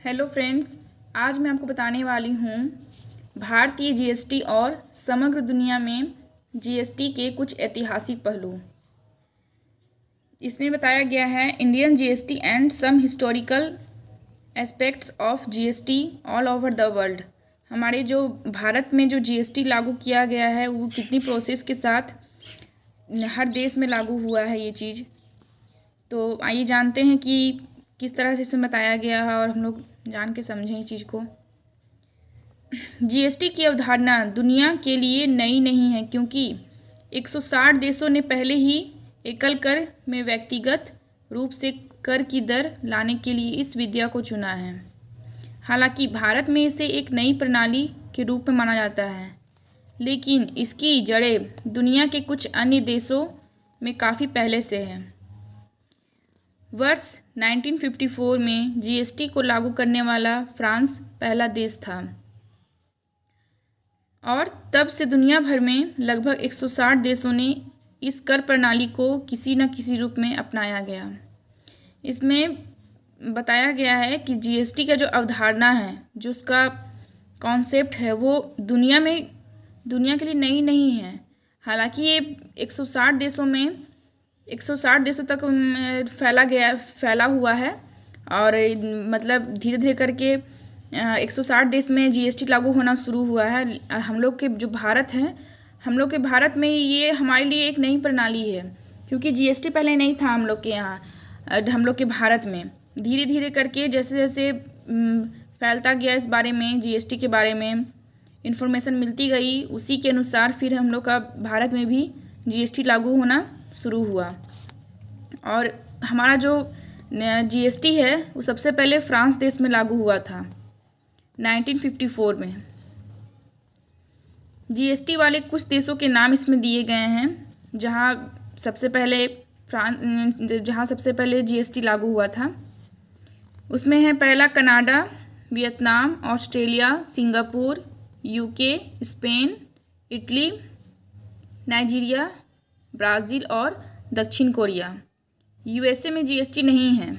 Hello friends, आज मैं आपको बताने वाली हूँ भारतीय जीएसटी और समग्र दुनिया में जीएसटी के कुछ ऐतिहासिक पहलू। इसमें बताया गया है Indian GST and some historical aspects of GST all over the world. हमारे जो भारत में जो जीएसटी लागू किया गया है वो कितनी प्रोसेस के साथ हर देश में लागू हुआ है ये चीज़। तो आइए जानते हैं कि किस तरह से इसे बताया गया है और हम लोग जान के समझें इस चीज़ को। जीएसटी की अवधारणा दुनिया के लिए नई नहीं है, क्योंकि 160 देशों ने पहले ही एकल कर में व्यक्तिगत रूप से कर की दर लाने के लिए इस विद्या को चुना है। हालांकि भारत में इसे एक नई प्रणाली के रूप में माना जाता है, लेकिन इसकी जड़ें दुनिया के कुछ अन्य देशों में काफ़ी पहले से हैं। वर्ष 1954 में जीएसटी को लागू करने वाला फ्रांस पहला देश था और तब से दुनिया भर में लगभग 160 देशों ने इस कर प्रणाली को किसी न किसी रूप में अपनाया गया। इसमें बताया गया है कि जीएसटी का जो अवधारणा है, जो उसका कॉन्सेप्ट है, वो दुनिया के लिए नई नहीं है। हालांकि ये 160 देशों तक फैला हुआ है और मतलब धीरे धीरे करके 160 देश में जीएसटी लागू होना शुरू हुआ है। और हम लोग के जो भारत है, हम लोग के भारत में ये हमारे लिए एक नई प्रणाली है, क्योंकि जीएसटी पहले नहीं था हम लोग के यहाँ। हम लोग के भारत में धीरे धीरे करके जैसे जैसे फैलता गया इस बारे में, जीएसटी के बारे में इन्फॉर्मेशन मिलती गई, उसी के अनुसार फिर हम लोग का भारत में भी जीएसटी लागू होना शुरू हुआ। और हमारा जो जीएसटी है वो सबसे पहले फ्रांस देश में लागू हुआ था 1954 में। जीएसटी वाले कुछ देशों के नाम इसमें दिए गए हैं जहाँ सबसे पहले जीएसटी लागू हुआ था। उसमें है पहला Canada, Vietnam, Australia, Singapore, UK, Spain, Italy, Nigeria, Brazil और दक्षिण कोरिया। यूएसए में जीएसटी नहीं है,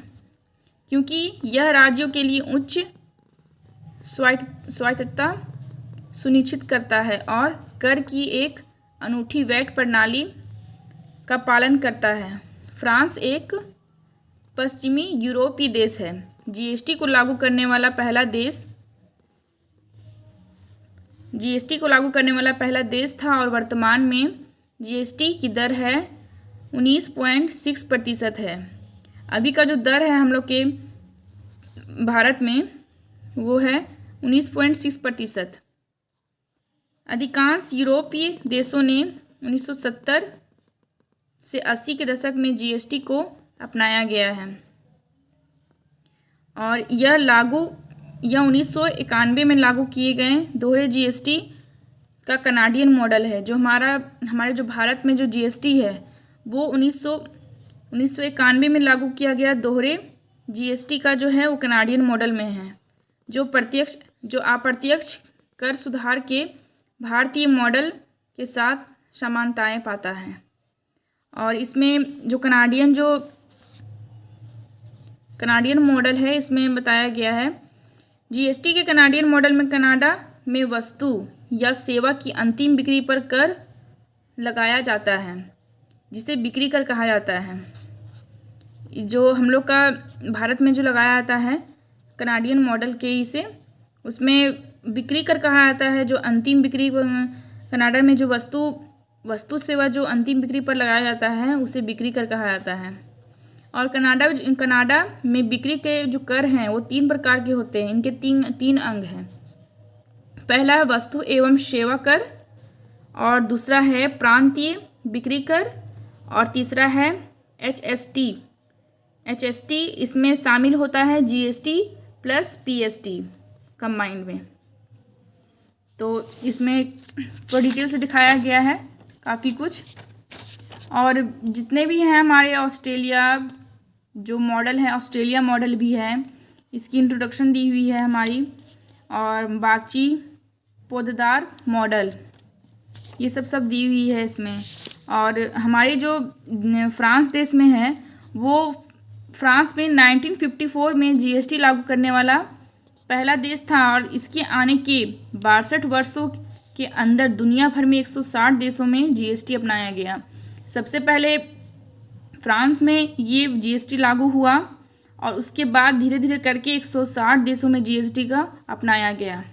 क्योंकि यह राज्यों के लिए उच्च स्वायत्तता सुनिश्चित करता है और कर की एक अनूठी वैट प्रणाली का पालन करता है। फ्रांस एक पश्चिमी यूरोपीय देश है। जीएसटी को लागू करने वाला पहला देश था और वर्तमान में जीएसटी की दर है 19.6% है। अभी का जो दर है हम लोग के भारत में वो है 19.6%। अधिकांश यूरोपीय देशों ने 1970 से 80 के दशक में जीएसटी को अपनाया गया है और यह 1991 में लागू किए गए दोहरे जीएसटी का कनाडियन मॉडल है। जो हमारे जो भारत में जो जीएसटी है वो 1991 में लागू किया गया दोहरे जीएसटी का जो है वो कनाडियन मॉडल में है, जो अप्रत्यक्ष कर सुधार के भारतीय मॉडल के साथ समानताएं पाता है। और इसमें जो कनाडियन मॉडल है, इसमें बताया गया है जीएसटी के कनाडियन मॉडल में कनाडा में वस्तु या सेवा की अंतिम बिक्री पर कर लगाया जाता है, जिसे बिक्री कर कहा जाता है। जो हम लोग का भारत में जो लगाया जाता है कनाडियन मॉडल के इसे, उसमें बिक्री कर कहा जाता है। जो अंतिम बिक्री कनाडा में जो वस्तु सेवा जो अंतिम बिक्री पर लगाया जाता है उसे बिक्री कर कहा जाता है। और कनाडा में बिक्री के जो कर हैं वो 3 प्रकार के होते हैं। इनके तीन अंग हैं। पहला है वस्तु एवं सेवा कर, और दूसरा है प्रांतीय बिक्री कर, और तीसरा है एचएसटी। इसमें शामिल होता है जीएसटी प्लस पीएसटी कंबाइंड में। तो इसमें तो डिटेल से दिखाया गया है काफ़ी कुछ। और जितने भी हैं हमारे ऑस्ट्रेलिया जो मॉडल है, ऑस्ट्रेलिया मॉडल भी है, इसकी इंट्रोडक्शन दी हुई है हमारी। और बागची पौधेदार मॉडल, ये सब दी हुई है इसमें। और हमारे जो फ्रांस देश में है वो फ्रांस में 1954 में जीएसटी लागू करने वाला पहला देश था और इसके आने के 62 वर्षों के अंदर दुनिया भर में 160 देशों में जीएसटी अपनाया गया। सबसे पहले फ्रांस में ये जीएसटी लागू हुआ और उसके बाद धीरे धीरे करके 160 देशों में जीएसटी का अपनाया गया।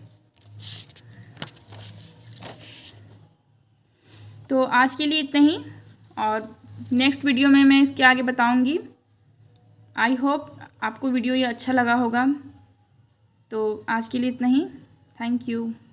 तो आज के लिए इतना ही और नेक्स्ट वीडियो में मैं इसके आगे बताऊंगी। आई होप आपको वीडियो ये अच्छा लगा होगा। तो आज के लिए इतना ही। Thank you.